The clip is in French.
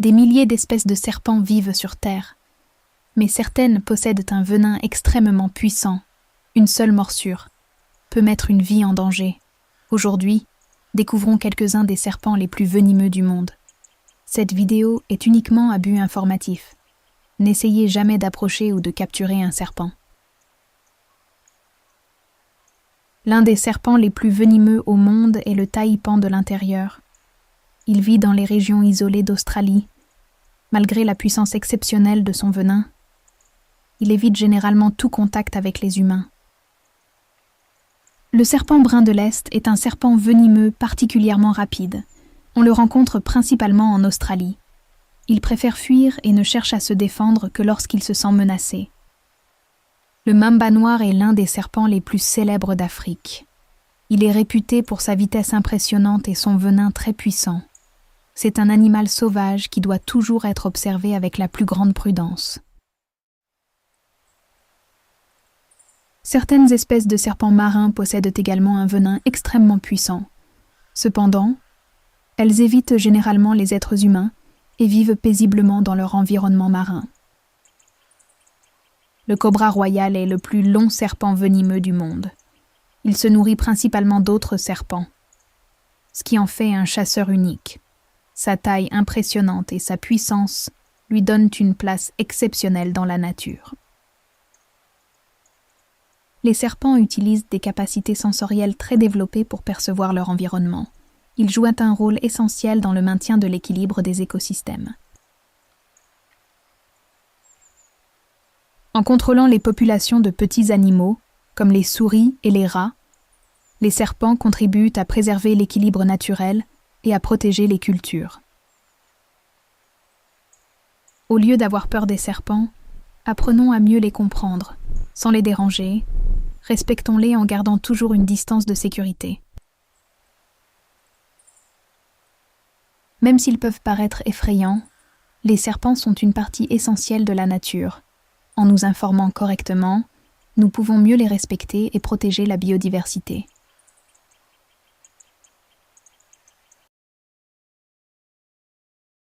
Des milliers d'espèces de serpents vivent sur Terre, mais certaines possèdent un venin extrêmement puissant. Une seule morsure peut mettre une vie en danger. Aujourd'hui, découvrons quelques-uns des serpents les plus venimeux du monde. Cette vidéo est uniquement à but informatif. N'essayez jamais d'approcher ou de capturer un serpent. L'un des serpents les plus venimeux au monde est le taipan de l'intérieur. Il vit dans les régions isolées d'Australie. Malgré la puissance exceptionnelle de son venin, il évite généralement tout contact avec les humains. Le serpent brun de l'Est est un serpent venimeux particulièrement rapide. On le rencontre principalement en Australie. Il préfère fuir et ne cherche à se défendre que lorsqu'il se sent menacé. Le mamba noir est l'un des serpents les plus célèbres d'Afrique. Il est réputé pour sa vitesse impressionnante et son venin très puissant. C'est un animal sauvage qui doit toujours être observé avec la plus grande prudence. Certaines espèces de serpents marins possèdent également un venin extrêmement puissant. Cependant, elles évitent généralement les êtres humains et vivent paisiblement dans leur environnement marin. Le cobra royal est le plus long serpent venimeux du monde. Il se nourrit principalement d'autres serpents, ce qui en fait un chasseur unique. Sa taille impressionnante et sa puissance lui donnent une place exceptionnelle dans la nature. Les serpents utilisent des capacités sensorielles très développées pour percevoir leur environnement. Ils jouent un rôle essentiel dans le maintien de l'équilibre des écosystèmes. En contrôlant les populations de petits animaux, comme les souris et les rats, les serpents contribuent à préserver l'équilibre naturel et à protéger les cultures. Au lieu d'avoir peur des serpents, apprenons à mieux les comprendre, sans les déranger. Respectons-les en gardant toujours une distance de sécurité. Même s'ils peuvent paraître effrayants, les serpents sont une partie essentielle de la nature. En nous informant correctement, nous pouvons mieux les respecter et protéger la biodiversité.